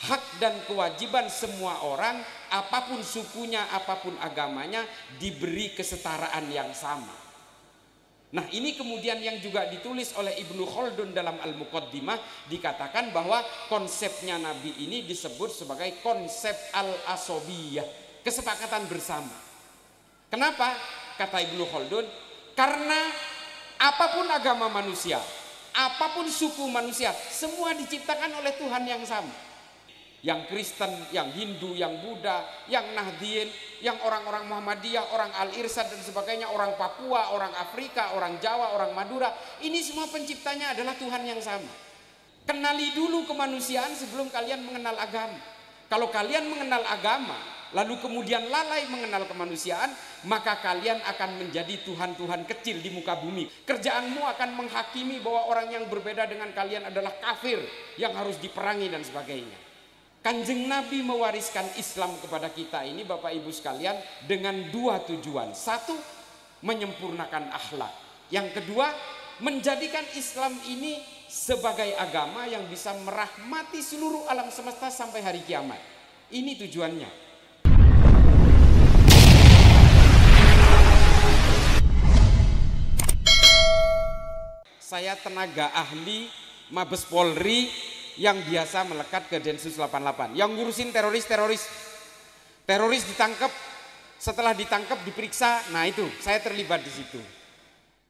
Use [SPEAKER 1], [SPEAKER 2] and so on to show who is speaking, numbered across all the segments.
[SPEAKER 1] hak dan kewajiban semua orang, apapun sukunya, apapun agamanya, diberi kesetaraan yang sama. Nah, ini kemudian yang juga ditulis oleh Ibnu Khaldun dalam Al-Muqaddimah, dikatakan bahwa konsepnya Nabi ini disebut sebagai konsep al-asobiyah, kesepakatan bersama. Kenapa? Kata Ibnu Khaldun, karena apapun agama manusia, apapun suku manusia, semua diciptakan oleh Tuhan yang sama. Yang Kristen, yang Hindu, yang Buddha, yang Nahdien, yang orang-orang Muhammadiyah, orang Al-Irsyad dan sebagainya, orang Papua, orang Afrika, orang Jawa, orang Madura, ini semua penciptanya adalah Tuhan yang sama. Kenali dulu kemanusiaan sebelum kalian mengenal agama. Kalau kalian mengenal agama, lalu kemudian lalai mengenal kemanusiaan, maka kalian akan menjadi Tuhan-Tuhan kecil di muka bumi. Kerjaanmu akan menghakimi bahwa orang yang berbeda dengan kalian adalah kafir yang harus diperangi dan sebagainya. Kanjeng Nabi mewariskan Islam kepada kita ini, Bapak Ibu sekalian, dengan dua tujuan. Satu, menyempurnakan akhlak. Yang kedua, menjadikan Islam ini sebagai agama yang bisa merahmati seluruh alam semesta sampai hari kiamat. Ini tujuannya. Saya tenaga ahli Mabes Polri yang biasa melekat ke Densus 88, yang ngurusin teroris ditangkap, setelah ditangkap diperiksa. Nah, itu saya terlibat di situ.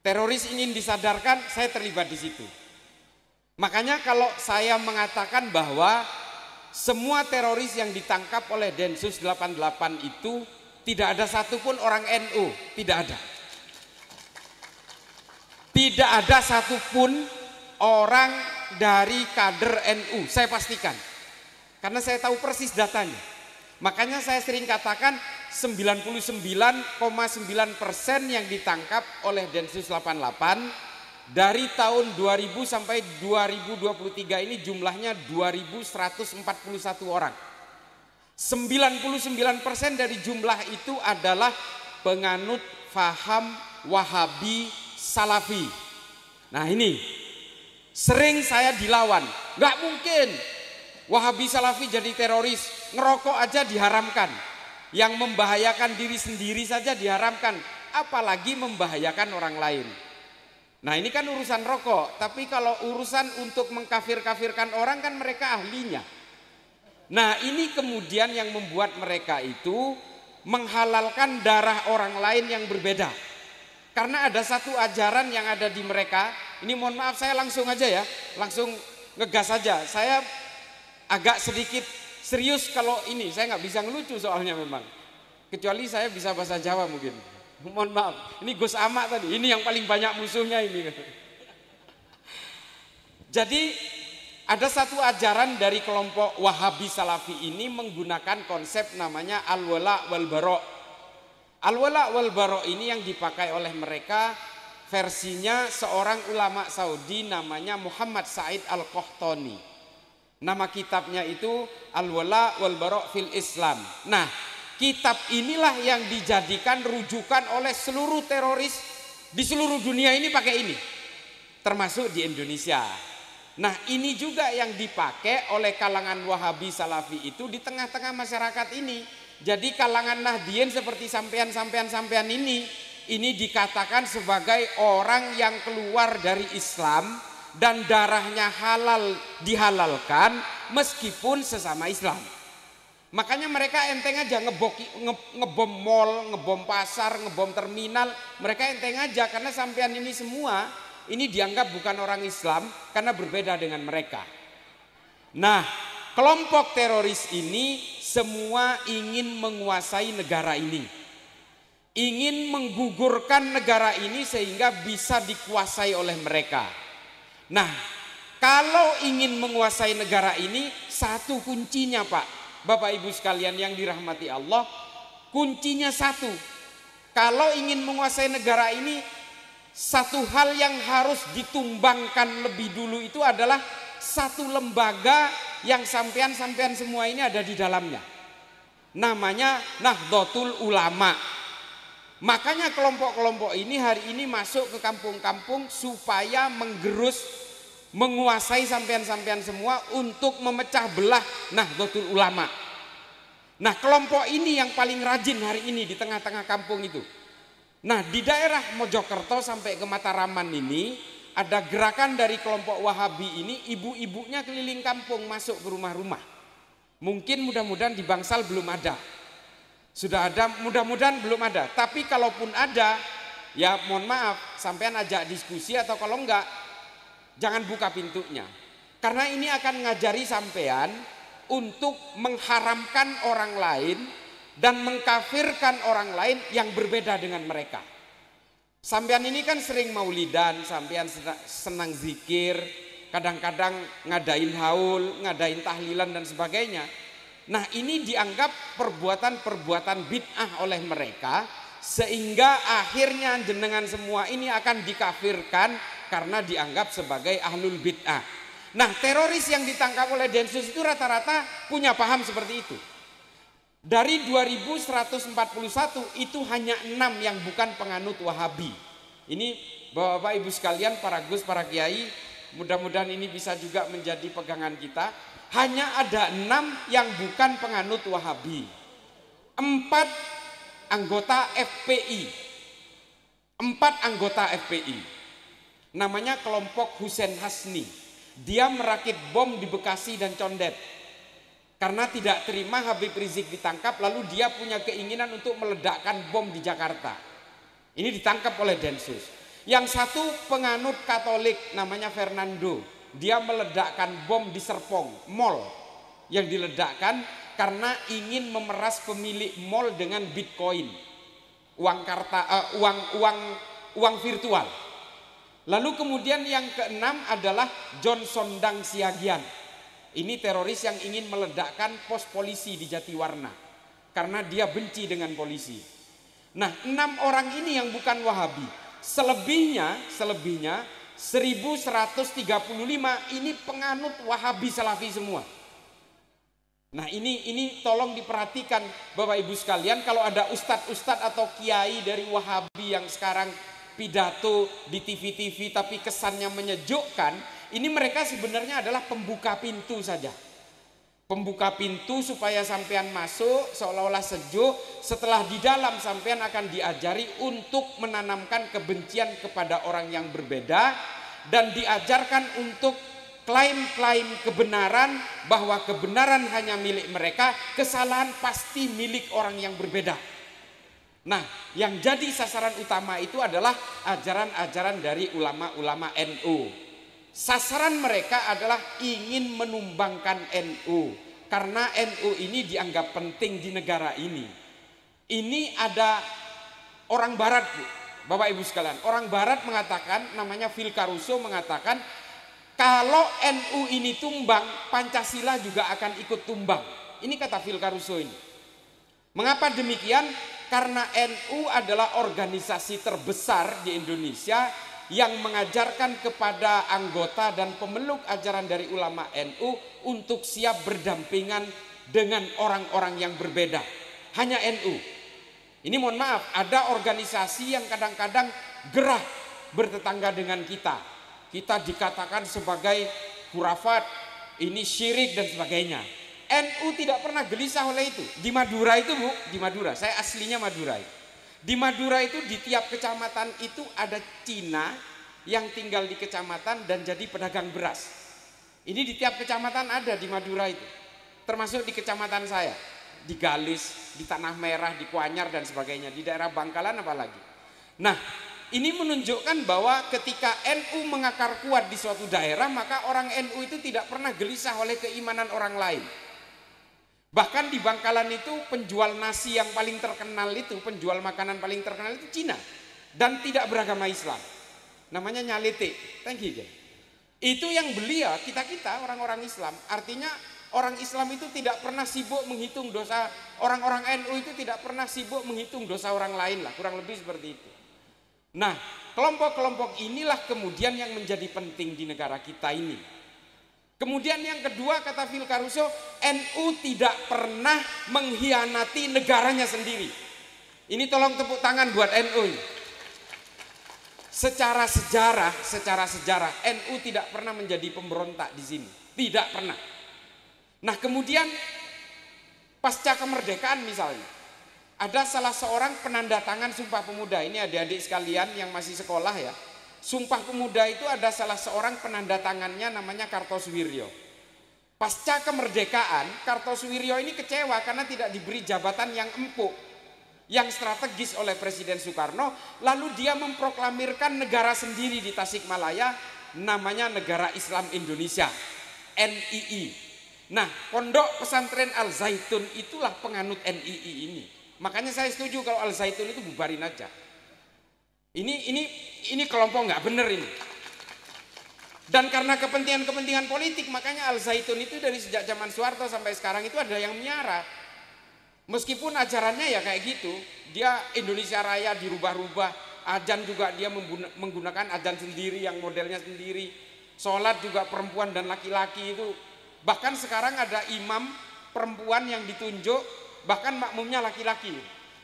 [SPEAKER 1] Teroris ingin disadarkan, saya terlibat di situ. Makanya kalau saya mengatakan bahwa semua teroris yang ditangkap oleh Densus 88 itu tidak ada satupun orang NU, tidak ada. Tidak ada satupun orang dari kader NU, saya pastikan. Karena saya tahu persis datanya. Makanya saya sering katakan 99,9% yang ditangkap oleh Densus 88 dari tahun 2000 sampai 2023 ini jumlahnya 2141 orang. 99% dari jumlah itu adalah penganut faham Wahabi Salafi. Nah, ini sering saya dilawan, nggak mungkin Wahabi Salafi jadi teroris, ngerokok aja diharamkan, yang membahayakan diri sendiri saja diharamkan, apalagi membahayakan orang lain. Nah, ini kan urusan rokok, tapi kalau urusan untuk mengkafir-kafirkan orang kan mereka ahlinya. Nah, ini kemudian yang membuat mereka itu menghalalkan darah orang lain yang berbeda. Karena ada satu ajaran yang ada di mereka. Ini mohon maaf, saya langsung aja ya, langsung ngegas aja. Saya agak sedikit serius kalau ini, saya nggak bisa ngelucu soalnya memang. Kecuali saya bisa bahasa Jawa mungkin. Mohon maaf, ini Gus Amak tadi, ini yang paling banyak musuhnya ini. Jadi ada satu ajaran dari kelompok Wahabi Salafi ini menggunakan konsep namanya al-wala wal bara'. Al-wala wal bara' ini yang dipakai oleh mereka, versinya seorang ulama Saudi namanya Muhammad Said Al-Qahtani. Nama kitabnya itu Al-wala wal bara' fil Islam. Nah, kitab inilah yang dijadikan rujukan oleh seluruh teroris di seluruh dunia ini pakai ini, termasuk di Indonesia. Nah, ini juga yang dipakai oleh kalangan Wahabi Salafi itu di tengah-tengah masyarakat ini. Jadi kalangan Nahdien seperti sampean ini dikatakan sebagai orang yang keluar dari Islam dan darahnya halal dihalalkan meskipun sesama Islam. Makanya mereka enteng aja ngebom mall, ngebom pasar, ngebom terminal, mereka enteng aja karena sampean ini semua ini dianggap bukan orang Islam karena berbeda dengan mereka. Nah, kelompok teroris ini semua ingin menguasai negara ini, ingin menggugurkan negara ini sehingga bisa dikuasai oleh mereka. Nah, kalau ingin menguasai negara ini, satu kuncinya Pak, Bapak Ibu sekalian yang dirahmati Allah, kuncinya satu. Kalau ingin menguasai negara ini, satu hal yang harus ditumbangkan lebih dulu itu adalah satu lembaga yang sampean semua ini ada di dalamnya. Namanya Nahdlatul Ulama. Makanya kelompok-kelompok ini hari ini masuk ke kampung-kampung supaya menggerus menguasai sampean-sampean semua untuk memecah belah Nahdlatul Ulama. Nah, kelompok ini yang paling rajin hari ini di tengah-tengah kampung itu. Nah, di daerah Mojokerto sampai ke Mataraman ini ada gerakan dari kelompok Wahabi ini, ibu-ibunya keliling kampung masuk ke rumah-rumah. Mungkin mudah-mudahan di Bangsal belum ada. Sudah ada, mudah-mudahan belum ada. Tapi kalaupun ada, ya mohon maaf, sampean ajak diskusi atau kalau enggak, jangan buka pintunya. Karena ini akan ngajari sampean untuk mengharamkan orang lain dan mengkafirkan orang lain yang berbeda dengan mereka. Sampean ini kan sering maulidan, sampean senang zikir, kadang-kadang ngadain haul, ngadain tahlilan dan sebagainya. Nah, ini dianggap perbuatan-perbuatan bid'ah oleh mereka, sehingga akhirnya jenengan semua ini akan dikafirkan karena dianggap sebagai ahlul bid'ah. Nah, teroris yang ditangkap oleh Densus itu rata-rata punya paham seperti itu. Dari 2141 itu hanya 6 yang bukan penganut Wahabi. Ini Bapak Ibu sekalian, para Gus, para Kiai, mudah-mudahan ini bisa juga menjadi pegangan kita. Hanya ada 6 yang bukan penganut Wahabi. 4 anggota FPI. 4 anggota FPI. Namanya kelompok Husein Hasni. Dia merakit bom di Bekasi dan Condet. Karena tidak terima Habib Rizik ditangkap, lalu dia punya keinginan untuk meledakkan bom di Jakarta. Ini ditangkap oleh Densus. Yang satu penganut Katolik namanya Fernando. Dia meledakkan bom di Serpong, mall. Yang diledakkan karena ingin memeras pemilik mall dengan Bitcoin. Uang virtual. Lalu kemudian yang keenam adalah John Sondang Siagian. Ini teroris yang ingin meledakkan pos polisi di Jatiwarna karena dia benci dengan polisi. Nah, 6 orang ini yang bukan Wahabi. Selebihnya 1135 ini penganut Wahabi Salafi semua. Nah, ini tolong diperhatikan Bapak Ibu sekalian, kalau ada ustadz-ustadz atau kiai dari Wahabi yang sekarang pidato di TV-TV tapi kesannya menyejukkan, ini mereka sebenarnya adalah pembuka pintu saja. Pembuka pintu supaya sampean masuk seolah-olah sejuk. Setelah di dalam sampean akan diajari untuk menanamkan kebencian kepada orang yang berbeda. Dan diajarkan untuk klaim-klaim kebenaran, bahwa kebenaran hanya milik mereka, kesalahan pasti milik orang yang berbeda. Nah, yang jadi sasaran utama itu adalah ajaran-ajaran dari ulama-ulama NU. Sasaran mereka adalah ingin menumbangkan NU, karena NU ini dianggap penting di negara ini. Ini ada orang barat, Bu, Bapak Ibu sekalian. Orang barat mengatakan, namanya Phil Caruso mengatakan, kalau NU ini tumbang, Pancasila juga akan ikut tumbang. Ini kata Phil Caruso ini. Mengapa demikian? Karena NU adalah organisasi terbesar di Indonesia yang mengajarkan kepada anggota dan pemeluk ajaran dari ulama NU untuk siap berdampingan dengan orang-orang yang berbeda. Hanya NU. Ini mohon maaf, ada organisasi yang kadang-kadang gerah bertetangga dengan kita. Kita dikatakan sebagai khurafat, ini syirik dan sebagainya. NU tidak pernah gelisah oleh itu. Di Madura itu, Bu, di Madura, saya aslinya Madura. Di Madura itu di tiap kecamatan itu ada Cina yang tinggal di kecamatan dan jadi pedagang beras. Ini di tiap kecamatan ada di Madura itu. Termasuk di kecamatan saya, di Galis, di Tanah Merah, di Kuanyar dan sebagainya, di daerah Bangkalan apalagi. Nah, ini menunjukkan bahwa ketika NU mengakar kuat di suatu daerah, maka orang NU itu tidak pernah gelisah oleh keimanan orang lain. Bahkan di Bangkalan itu penjual nasi yang paling terkenal itu, penjual makanan paling terkenal itu Cina dan tidak beragama Islam. Namanya Nyalete. Thank you. Itu yang beli ya kita-kita orang-orang Islam. Artinya orang Islam itu tidak pernah sibuk menghitung dosa, orang-orang NU itu tidak pernah sibuk menghitung dosa orang lain lah, kurang lebih seperti itu. Nah, kelompok-kelompok inilah kemudian yang menjadi penting di negara kita ini. Kemudian yang kedua, kata Phil Caruso, NU tidak pernah mengkhianati negaranya sendiri. Ini tolong tepuk tangan buat NU. secara sejarah NU tidak pernah menjadi pemberontak di sini, tidak pernah. Nah kemudian pasca kemerdekaan misalnya, ada salah seorang penanda tangan Sumpah Pemuda. Ini adik-adik sekalian yang masih sekolah ya. Sumpah Pemuda itu ada salah seorang penanda tangannya namanya Kartosuwiryo. Pasca kemerdekaan, Kartosuwiryo ini kecewa karena tidak diberi jabatan yang empuk, yang strategis oleh Presiden Soekarno. Lalu dia memproklamirkan negara sendiri di Tasikmalaya, namanya Negara Islam Indonesia, NII. Nah, Pondok Pesantren Al Zaitun itulah penganut NII ini. Makanya saya setuju kalau Al Zaitun itu bubarin aja. Ini kelompok nggak bener ini. Dan karena kepentingan politik, makanya Al Zaitun itu dari sejak zaman Soeharto sampai sekarang itu ada yang miara. Meskipun ajarannya ya kayak gitu, dia Indonesia Raya dirubah-rubah, azan juga dia menggunakan azan sendiri yang modelnya sendiri, sholat juga perempuan dan laki-laki itu. Bahkan sekarang ada imam perempuan yang ditunjuk, bahkan makmumnya laki-laki.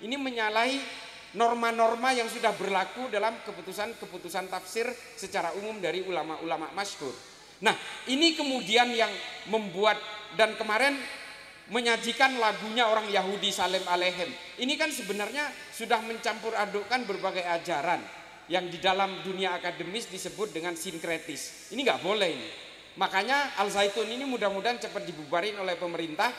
[SPEAKER 1] Ini menyalahi norma-norma yang sudah berlaku dalam keputusan tafsir secara umum dari ulama-ulama masyhur. Nah, ini kemudian yang membuat, dan kemarin menyajikan lagunya orang Yahudi Salem Aleichem. Ini kan sebenarnya sudah mencampur adukkan berbagai ajaran yang di dalam dunia akademis disebut dengan sinkretis. Ini nggak boleh ini. Makanya Al Zaitun ini mudah-mudahan cepat dibubarin oleh pemerintah,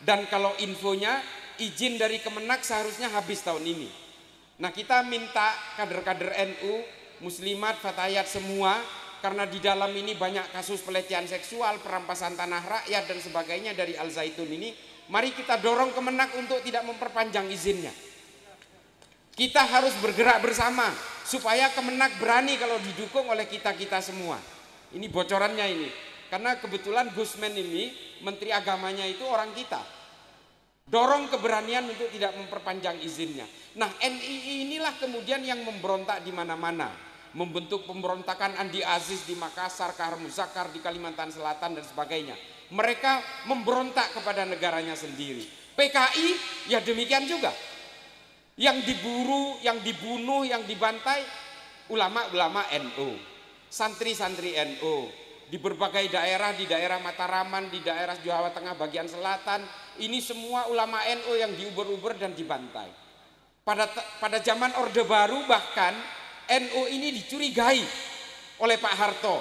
[SPEAKER 1] dan kalau infonya izin dari Kemenak seharusnya habis tahun ini. Nah kita minta kader-kader NU, muslimat, fatayat semua, karena di dalam ini banyak kasus pelecehan seksual, perampasan tanah rakyat dan sebagainya dari Al Zaitun ini. Mari kita dorong Kemenak untuk tidak memperpanjang izinnya. Kita harus bergerak bersama supaya Kemenak berani kalau didukung oleh kita-kita semua. Ini bocorannya ini, karena kebetulan Gusmen ini Menteri Agamanya itu orang kita. Dorong keberanian untuk tidak memperpanjang izinnya. Nah NII inilah kemudian yang memberontak di mana-mana, membentuk pemberontakan Andi Aziz di Makassar, Kahar Muzakar di Kalimantan Selatan dan sebagainya. Mereka memberontak kepada negaranya sendiri. PKI ya demikian juga. Yang diburu, yang dibunuh, yang dibantai ulama-ulama NU. Santri-santri NU di berbagai daerah, di daerah Mataraman, di daerah Jawa Tengah bagian selatan, ini semua ulama NU yang diuber-uber dan dibantai. Pada zaman Orde Baru bahkan NU ini dicurigai oleh Pak Harto,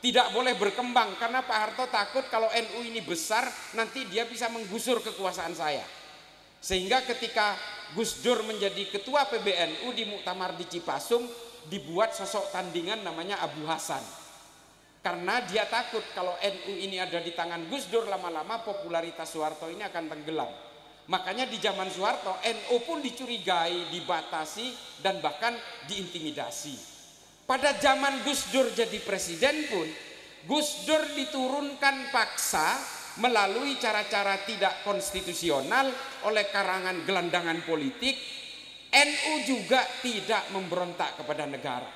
[SPEAKER 1] tidak boleh berkembang karena Pak Harto takut kalau NU ini besar nanti dia bisa menggusur kekuasaan saya. Sehingga ketika Gus Dur menjadi ketua PBNU di muktamar di Cipasung, dibuat sosok tandingan namanya Abu Hasan. Karena dia takut kalau NU ini ada di tangan Gus Dur, lama-lama popularitas Soeharto ini akan tenggelam. Makanya di zaman Soeharto NU pun dicurigai, dibatasi dan bahkan diintimidasi. Pada zaman Gus Dur jadi presiden pun, Gus Dur diturunkan paksa melalui cara-cara tidak konstitusional oleh karangan gelandangan politik. NU juga tidak memberontak kepada negara,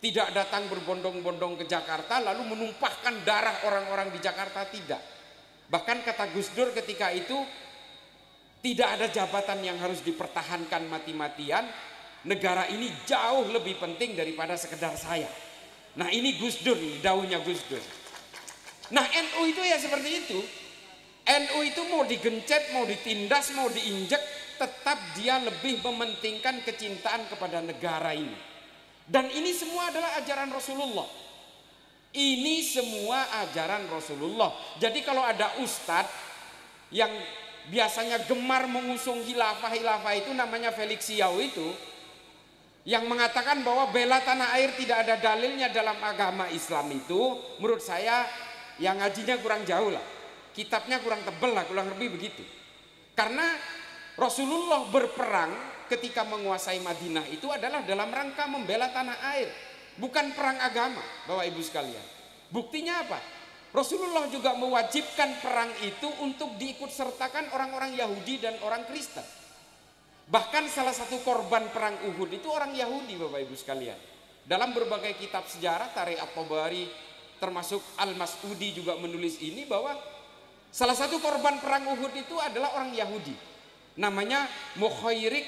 [SPEAKER 1] tidak datang berbondong-bondong ke Jakarta lalu menumpahkan darah orang-orang di Jakarta, tidak. Bahkan kata Gus Dur ketika itu, tidak ada jabatan yang harus dipertahankan mati-matian, negara ini jauh lebih penting daripada sekedar saya. Nah ini Gus Dur, ini daunnya Gus Dur. Nah NU itu ya seperti itu. NU itu mau digencet, mau ditindas, mau diinjek, tetap dia lebih mementingkan kecintaan kepada negara ini. Dan ini semua adalah ajaran Rasulullah. Ini semua ajaran Rasulullah. Jadi kalau ada ustadz yang biasanya gemar mengusung khilafah itu, namanya Felix Siau itu, yang mengatakan bahwa bela tanah air tidak ada dalilnya dalam agama Islam itu, menurut saya yang ngajinya kurang jauh lah, kitabnya kurang tebel lah, kurang lebih begitu. Karena Rasulullah berperang ketika menguasai Madinah itu adalah dalam rangka membela tanah air, bukan perang agama, Bapak Ibu sekalian. Buktinya apa? Rasulullah juga mewajibkan perang itu untuk diikut sertakan orang-orang Yahudi dan orang Kristen. Bahkan salah satu korban perang Uhud itu orang Yahudi, Bapak Ibu sekalian. Dalam berbagai kitab sejarah, Tarikh At-Tabari termasuk Al-Mas'udi juga menulis ini, bahwa salah satu korban perang Uhud itu adalah orang Yahudi, namanya Mukhairik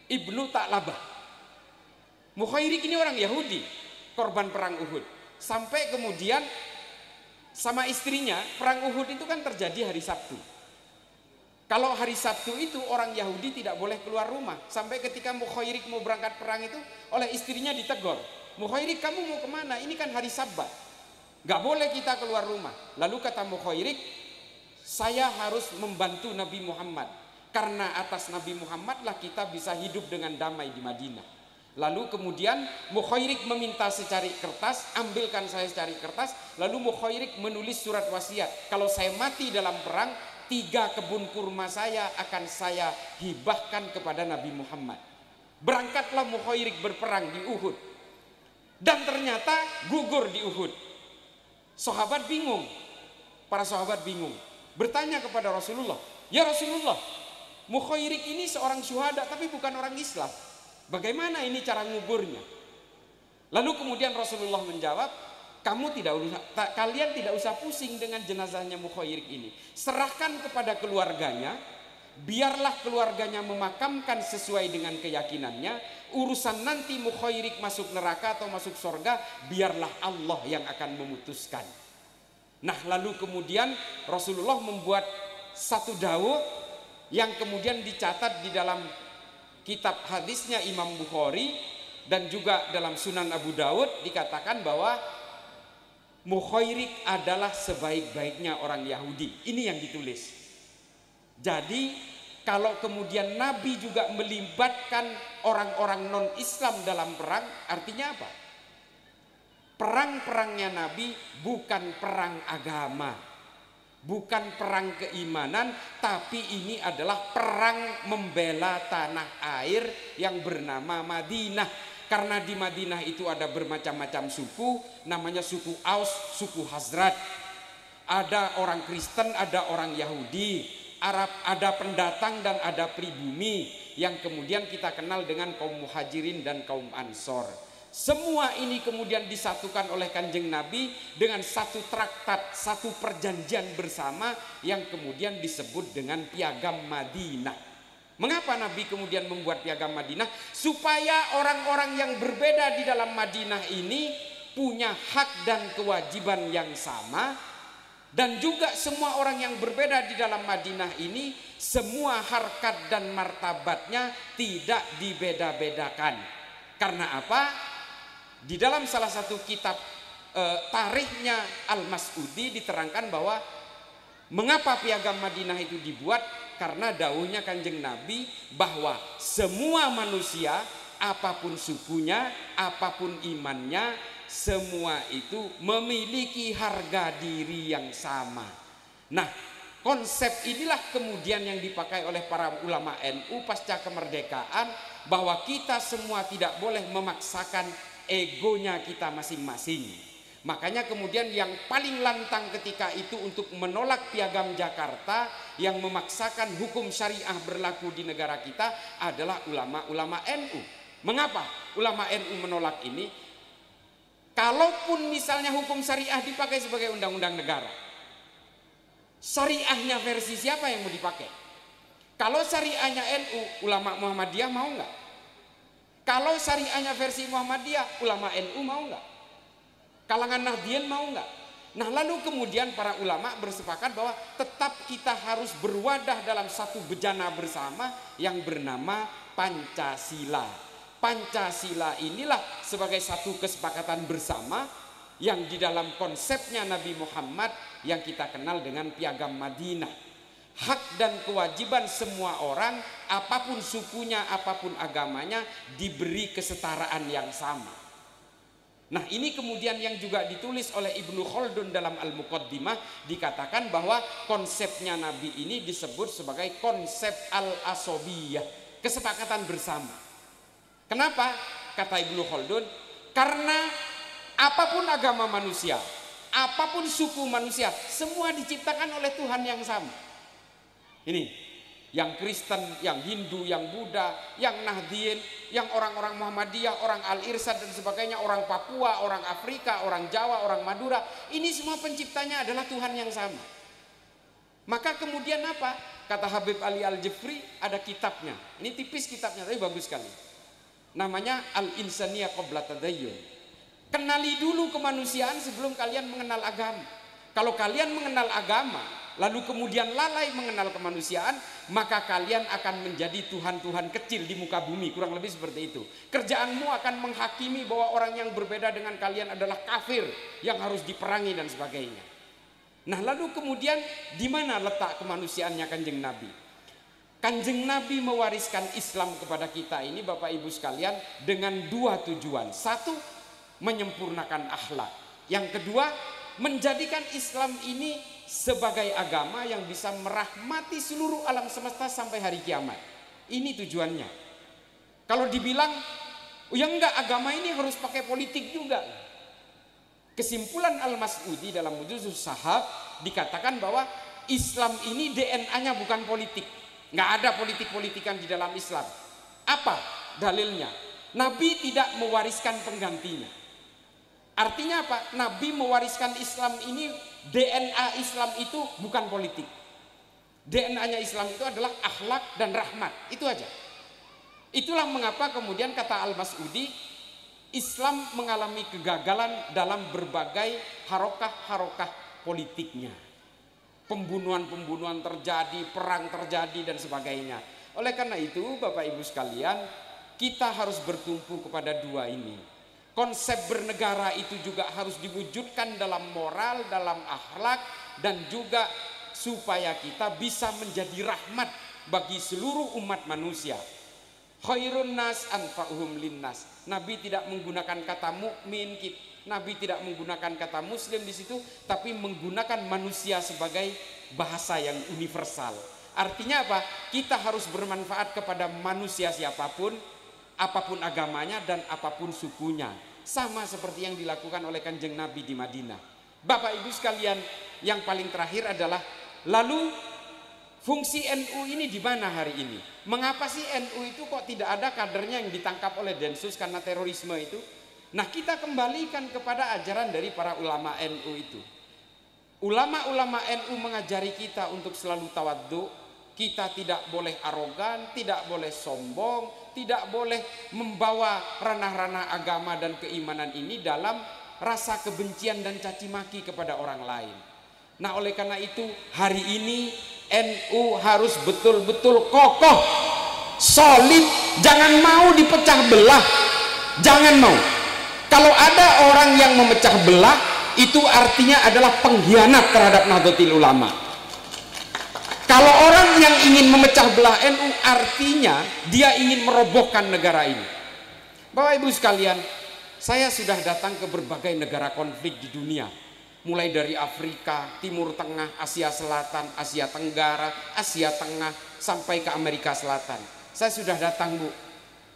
[SPEAKER 1] ibnu Ta'labah. Mukhairik ini orang Yahudi, korban perang Uhud. Sampai kemudian sama istrinya, perang Uhud itu kan terjadi hari Sabtu. Kalau hari Sabtu itu orang Yahudi tidak boleh keluar rumah. Sampai ketika Mukhairik mau berangkat perang itu oleh istrinya ditegur. Mukhairik, kamu mau kemana? Ini kan hari Sabat. Gak boleh kita keluar rumah. Lalu kata Mukhairik, saya harus membantu Nabi Muhammad. Karena atas Nabi Muhammad lah kita bisa hidup dengan damai di Madinah. Lalu kemudian Mukhairik meminta secari kertas, ambilkan saya secari kertas. Lalu Mukhairik menulis surat wasiat. Kalau saya mati dalam perang, 3 kebun kurma saya akan saya hibahkan kepada Nabi Muhammad. Berangkatlah Mukhairik berperang di Uhud. Dan ternyata gugur di Uhud. Sahabat bingung. Para sahabat bingung. Bertanya kepada Rasulullah, ya Rasulullah, Mukhairik ini seorang syuhada tapi bukan orang Islam. Bagaimana ini cara nguburnya? Lalu kemudian Rasulullah menjawab, kalian tidak usah pusing dengan jenazahnya Mukhairik ini. Serahkan kepada keluarganya, biarlah keluarganya memakamkan sesuai dengan keyakinannya. Urusan nanti Mukhairik masuk neraka atau masuk surga, biarlah Allah yang akan memutuskan. Nah, lalu kemudian Rasulullah membuat satu dawuh yang kemudian dicatat di dalam kitab hadisnya Imam Bukhari dan juga dalam Sunan Abu Dawud, dikatakan bahwa Mukhairik adalah sebaik-baiknya orang Yahudi. Ini yang ditulis. Jadi kalau kemudian Nabi juga melibatkan orang-orang non-Islam dalam perang, artinya apa? Perang-perangnya Nabi bukan perang agama, bukan perang keimanan, tapi ini adalah perang membela tanah air yang bernama Madinah. Karena di Madinah itu ada bermacam-macam suku, namanya suku Aus, suku Hazrat. Ada orang Kristen, ada orang Yahudi, Arab, ada pendatang dan ada pribumi yang kemudian kita kenal dengan kaum Muhajirin dan kaum Ansor. Semua ini kemudian disatukan oleh Kanjeng Nabi dengan satu traktat, satu perjanjian bersama yang kemudian disebut dengan Piagam Madinah. Mengapa Nabi kemudian membuat Piagam Madinah? Supaya orang-orang yang berbeda di dalam Madinah ini punya hak dan kewajiban yang sama. Dan juga semua orang yang berbeda di dalam Madinah ini, semua harkat dan martabatnya tidak dibeda-bedakan. Karena apa? Di dalam salah satu kitab tarikhnya Al-Mas'udi diterangkan bahwa mengapa Piagam Madinah itu dibuat? Karena dawuhnya Kanjeng Nabi bahwa semua manusia, apapun sukunya, apapun imannya, semua itu memiliki harga diri yang sama. Nah, konsep inilah kemudian yang dipakai oleh para ulama NU pasca kemerdekaan, bahwa kita semua tidak boleh memaksakan egonya kita masing-masing. Makanya kemudian yang paling lantang ketika itu untuk menolak Piagam Jakarta yang memaksakan hukum syariah berlaku di negara kita adalah ulama-ulama NU. Mengapa ulama NU menolak ini? Kalaupun misalnya hukum syariah dipakai sebagai undang-undang negara, syariahnya versi siapa yang mau dipakai? Kalau syariahnya NU, ulama Muhammadiyah mau nggak? Kalau syariahnya versi Muhammadiyah, ulama NU mau nggak? Kalangan Nahdien mau nggak? Nah, lalu kemudian para ulama bersepakat bahwa tetap kita harus berwadah dalam satu bejana bersama yang bernama Pancasila. Pancasila inilah sebagai satu kesepakatan bersama yang di dalam konsepnya Nabi Muhammad yang kita kenal dengan Piagam Madinah. Hak dan kewajiban semua orang, apapun sukunya, apapun agamanya, diberi kesetaraan yang sama. Nah, ini kemudian yang juga ditulis oleh Ibnu Khaldun dalam Al-Muqaddimah, dikatakan bahwa konsepnya Nabi ini disebut sebagai konsep al-asobiyah, kesepakatan bersama. Kenapa? Kata Ibnu Khaldun, karena apapun agama manusia, apapun suku manusia, semua diciptakan oleh Tuhan yang sama. Ini yang Kristen, yang Hindu, yang Buddha, yang Nahdien, yang orang-orang Muhammadiyah, orang Al-Irsyad dan sebagainya, orang Papua, orang Afrika, orang Jawa, orang Madura, ini semua penciptanya adalah Tuhan yang sama. Maka kemudian apa? Kata Habib Ali Al-Jufri, ada kitabnya. Ini tipis kitabnya, tapi bagus sekali. Namanya al-insaniyah qabla tadayyun. Kenali dulu kemanusiaan sebelum kalian mengenal agama. Kalau kalian mengenal agama, lalu kemudian lalai mengenal kemanusiaan, maka kalian akan menjadi Tuhan-Tuhan kecil di muka bumi, kurang lebih seperti itu. Kerjaanmu akan menghakimi bahwa orang yang berbeda dengan kalian adalah kafir yang harus diperangi dan sebagainya. Nah, lalu kemudian di mana letak kemanusiaannya Kanjeng Nabi? Kanjeng Nabi mewariskan Islam kepada kita ini, Bapak Ibu sekalian, dengan dua tujuan. Satu, menyempurnakan akhlak. Yang kedua, menjadikan Islam ini sebagai agama yang bisa merahmati seluruh alam semesta sampai hari kiamat. Ini tujuannya. Kalau dibilang, oh ya enggak, agama ini harus pakai politik juga. Kesimpulan Al-Mas'udi dalam Wujudus Sahab dikatakan bahwa Islam ini DNA-nya bukan politik. Nggak ada politik-politikan di dalam Islam. Apa dalilnya? Nabi tidak mewariskan penggantinya. Artinya apa? Nabi mewariskan Islam ini, DNA Islam itu bukan politik. DNA-nya Islam itu adalah akhlak dan rahmat. Itu aja. Itulah mengapa kemudian kata Al-Mas'udi, Islam mengalami kegagalan dalam berbagai harokah-harokah politiknya. Pembunuhan-pembunuhan terjadi, perang terjadi dan sebagainya. Oleh karena itu Bapak Ibu sekalian, kita harus bertumpu kepada dua ini. Konsep bernegara itu juga harus diwujudkan dalam moral, dalam akhlak, dan juga supaya kita bisa menjadi rahmat bagi seluruh umat manusia. Khairun nas anfa'uhum linnas. Nabi tidak menggunakan kata mukmin, Nabi tidak menggunakan kata muslim di situ, tapi menggunakan manusia sebagai bahasa yang universal. Artinya apa? Kita harus bermanfaat kepada manusia siapapun, apapun agamanya dan apapun sukunya. Sama seperti yang dilakukan oleh Kanjeng Nabi di Madinah. Bapak Ibu sekalian, yang paling terakhir adalah, lalu fungsi NU ini di mana hari ini? Mengapa sih NU itu kok tidak ada kadernya yang ditangkap oleh Densus karena terorisme itu? Nah, kita kembalikan kepada ajaran dari para ulama NU itu. Ulama-ulama NU mengajari kita untuk selalu tawadhu. Kita tidak boleh arogan, tidak boleh sombong, tidak boleh membawa ranah-ranah agama dan keimanan ini dalam rasa kebencian dan caci maki kepada orang lain. Nah, oleh karena itu hari ini NU harus betul-betul kokoh, solid, jangan mau dipecah belah, jangan mau. Kalau ada orang yang memecah belah, itu artinya adalah pengkhianat terhadap Nahdlatul Ulama. Kalau orang yang ingin memecah belah NU, artinya dia ingin merobohkan negara ini. Bapak Ibu sekalian, saya sudah datang ke berbagai negara konflik di dunia. Mulai dari Afrika, Timur Tengah, Asia Selatan, Asia Tenggara, Asia Tengah, sampai ke Amerika Selatan. Saya sudah datang, Bu.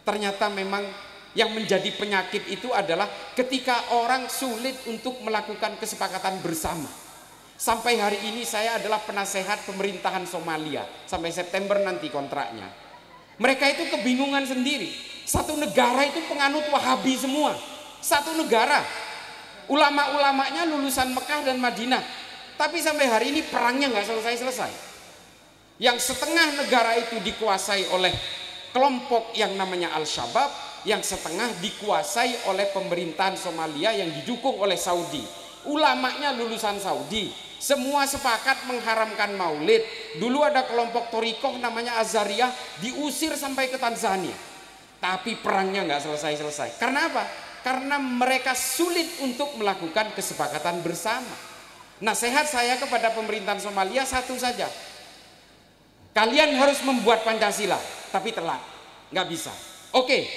[SPEAKER 1] Ternyata memang yang menjadi penyakit itu adalah ketika orang sulit untuk melakukan kesepakatan bersama. Sampai hari ini saya adalah penasehat pemerintahan Somalia. Sampai September nanti kontraknya. Mereka itu kebingungan sendiri. Satu negara itu penganut Wahabi semua. Satu negara. Ulama-ulamanya lulusan Mekah dan Madinah. Tapi sampai hari ini perangnya nggak selesai-selesai. Yang setengah negara itu dikuasai oleh kelompok yang namanya Al-Shabaab. Yang setengah dikuasai oleh pemerintahan Somalia yang didukung oleh Saudi. Ulamanya lulusan Saudi. Semua sepakat mengharamkan maulid. Dulu ada kelompok Torikoh namanya Azariyah, diusir sampai ke Tanzania. Tapi perangnya nggak selesai-selesai. Karena apa? Karena mereka sulit untuk melakukan kesepakatan bersama. Nasihat saya kepada pemerintahan Somalia satu saja. Kalian harus membuat Pancasila, tapi telat. Nggak bisa. Oke,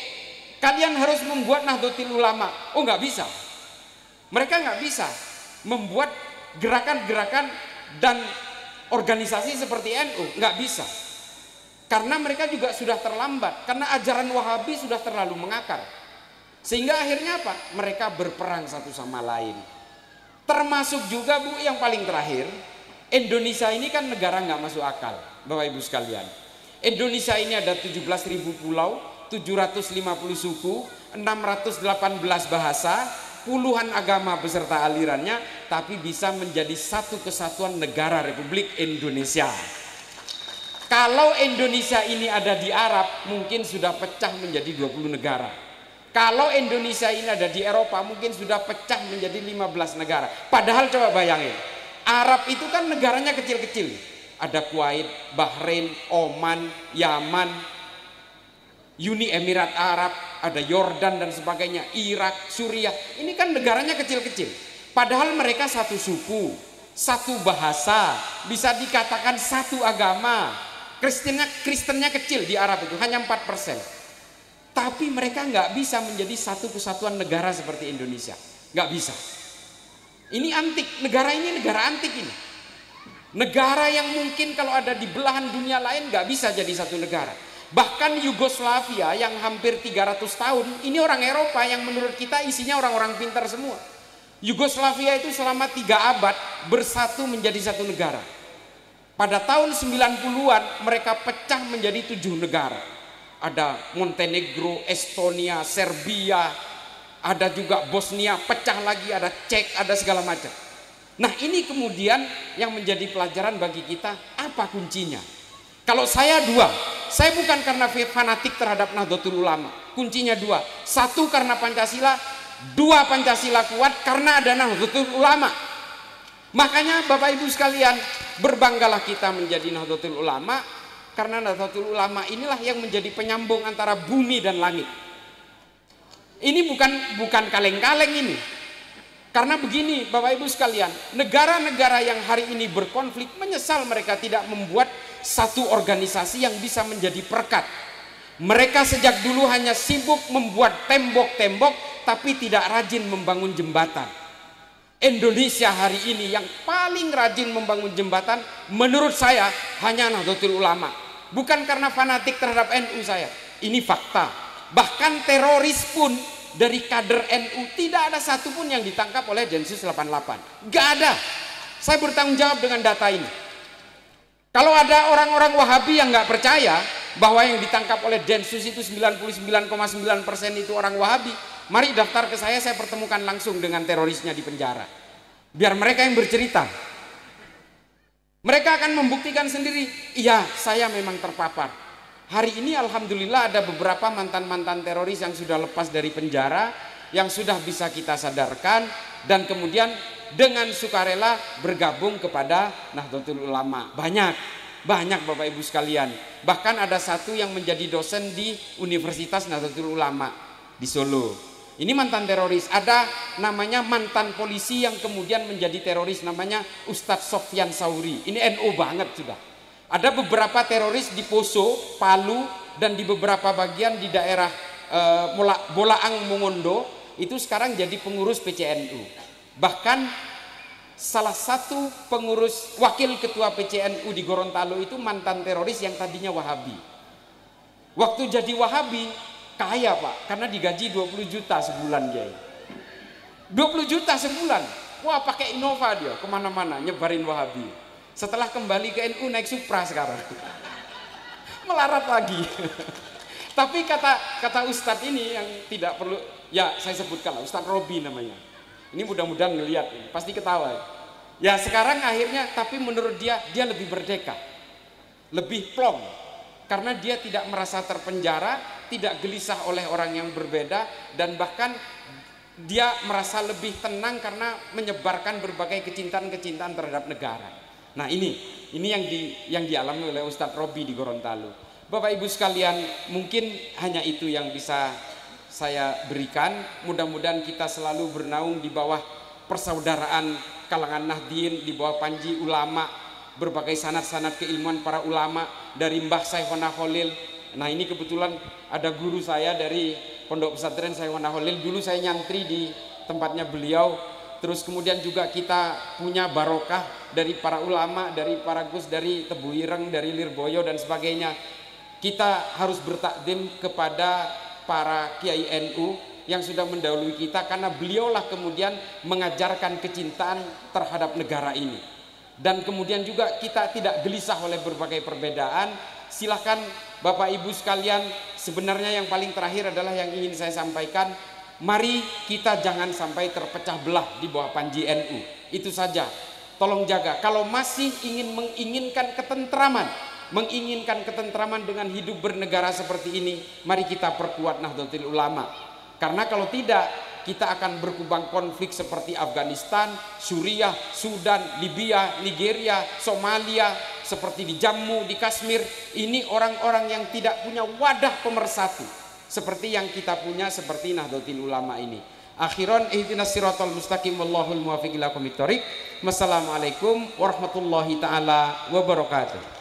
[SPEAKER 1] kalian harus membuat Nahdlatul Ulama. Oh, nggak bisa. Mereka nggak bisa membuat gerakan-gerakan dan organisasi seperti NU, nggak bisa. Karena mereka juga sudah terlambat, karena ajaran Wahabi sudah terlalu mengakar. Sehingga akhirnya apa? Mereka berperang satu sama lain. Termasuk juga, Bu, yang paling terakhir, Indonesia ini kan negara nggak masuk akal, Bapak Ibu sekalian. Indonesia ini ada 17.000 pulau, 750 suku, 618 bahasa, puluhan agama beserta alirannya, tapi bisa menjadi satu kesatuan negara Republik Indonesia. Kalau Indonesia ini ada di Arab, mungkin sudah pecah menjadi 20 negara. Kalau Indonesia ini ada di Eropa, mungkin sudah pecah menjadi 15 negara. Padahal coba bayangin, Arab itu kan negaranya kecil-kecil. Ada Kuwait, Bahrain, Oman, Yaman, Uni Emirat Arab, ada Yordan dan sebagainya, Irak, Suriah. Ini kan negaranya kecil-kecil. Padahal mereka satu suku, satu bahasa, bisa dikatakan satu agama. Kristennya kecil di Arab itu, hanya 4%. Tapi mereka nggak bisa menjadi satu kesatuan negara seperti Indonesia. Nggak bisa. Ini antik, negara ini negara antik ini. Negara yang mungkin kalau ada di belahan dunia lain nggak bisa jadi satu negara. Bahkan Yugoslavia yang hampir 300 tahun, ini orang Eropa yang menurut kita isinya orang-orang pintar semua. Yugoslavia itu selama 3 abad bersatu menjadi satu negara. Pada tahun 90-an mereka pecah menjadi 7 negara. Ada Montenegro, Estonia, Serbia, ada juga Bosnia, pecah lagi, ada Cek, ada segala macam. Nah ini kemudian yang menjadi pelajaran bagi kita, apa kuncinya? Kalau saya 2, saya bukan karena fanatik terhadap Nahdlatul Ulama. Kuncinya 2, 1 karena Pancasila, 2 Pancasila kuat karena ada Nahdlatul Ulama. Makanya Bapak Ibu sekalian, berbanggalah kita menjadi Nahdlatul Ulama, karena Nahdlatul Ulama inilah yang menjadi penyambung antara bumi dan langit. Ini bukan kaleng-kaleng ini. Karena begini Bapak Ibu sekalian, negara-negara yang hari ini berkonflik menyesal mereka tidak membuat satu organisasi yang bisa menjadi perekat. Mereka sejak dulu hanya sibuk membuat tembok-tembok tapi tidak rajin membangun jembatan. Indonesia hari ini yang paling rajin membangun jembatan menurut saya hanya Nahdlatul Ulama. Bukan karena fanatik terhadap NU saya, ini fakta. Bahkan teroris pun dari kader NU tidak ada satupun yang ditangkap oleh Densus 88. Gak ada. Saya bertanggung jawab dengan data ini. Kalau ada orang-orang Wahabi yang gak percaya bahwa yang ditangkap oleh Densus itu 99,9% itu orang Wahabi, mari daftar ke saya pertemukan langsung dengan terorisnya di penjara. Biar mereka yang bercerita. Mereka akan membuktikan sendiri, iya saya memang terpapar. Hari ini alhamdulillah ada beberapa mantan-mantan teroris yang sudah lepas dari penjara, yang sudah bisa kita sadarkan, dan kemudian dengan sukarela bergabung kepada Nahdlatul Ulama. Banyak Bapak Ibu sekalian. Bahkan ada satu yang menjadi dosen di Universitas Nahdlatul Ulama di Solo. Ini mantan teroris. Ada namanya mantan polisi yang kemudian menjadi teroris, namanya Ustadz Sofyan Sauri. Ini NU banget sudah. Ada beberapa teroris di Poso, Palu, dan di beberapa bagian di daerah Bolaang Mongondo itu sekarang jadi pengurus PCNU. Bahkan salah satu pengurus wakil ketua PCNU di Gorontalo itu mantan teroris yang tadinya Wahabi. Waktu jadi Wahabi kaya Pak, karena digaji 20 juta sebulan dia. 20 juta sebulan. Wah pakai Innova dia kemana-mana nyebarin Wahabi. Setelah kembali ke NU naik Supra sekarang. Melarat lagi. Tapi kata Ustadz ini yang tidak perlu, ya saya sebutkan lah, Ustadz Robi namanya. Ini mudah-mudahan ngelihat, pasti ketawa. Ya sekarang akhirnya, tapi menurut dia lebih merdeka, lebih plong, karena dia tidak merasa terpenjara, tidak gelisah oleh orang yang berbeda, dan bahkan dia merasa lebih tenang karena menyebarkan berbagai kecintaan-kecintaan terhadap negara. Nah ini yang dialami oleh Ustadz Robi di Gorontalo. Bapak Ibu sekalian, mungkin hanya itu yang bisa saya berikan. Mudah-mudahan kita selalu bernaung di bawah persaudaraan kalangan Nahdien, di bawah panji ulama, berbagai sanad-sanad keilmuan para ulama, dari Mbah Saihona Khalil. Nah ini kebetulan ada guru saya dari Pondok Pesantren Saihona Khalil. Dulu saya nyantri di tempatnya beliau. Terus kemudian juga kita punya barokah dari para ulama, dari para gus, dari Tebu Ireng, dari Lirboyo dan sebagainya. Kita harus bertakdim kepada para kiai NU yang sudah mendahului kita, karena beliaulah kemudian mengajarkan kecintaan terhadap negara ini. Dan kemudian juga kita tidak gelisah oleh berbagai perbedaan. Silahkan Bapak Ibu sekalian, sebenarnya yang paling terakhir adalah yang ingin saya sampaikan. Mari kita jangan sampai terpecah belah di bawah panji NU. Itu saja. Tolong jaga. Kalau masih ingin menginginkan ketentraman, menginginkan ketentraman dengan hidup bernegara seperti ini, mari kita perkuat Nahdlatul Ulama. Karena kalau tidak, kita akan berkembang konflik seperti Afghanistan, Suriah, Sudan, Libya, Nigeria, Somalia, seperti di Jammu, di Kashmir. Ini orang-orang yang tidak punya wadah pemersatu seperti yang kita punya, seperti Nahdlatul Ulama ini. Akhiran, ihdinas siratal mustaqim, wallahul muwaffiq ila aqwamit thoriq. Wassalamualaikum warahmatullahi taala wabarakatuh.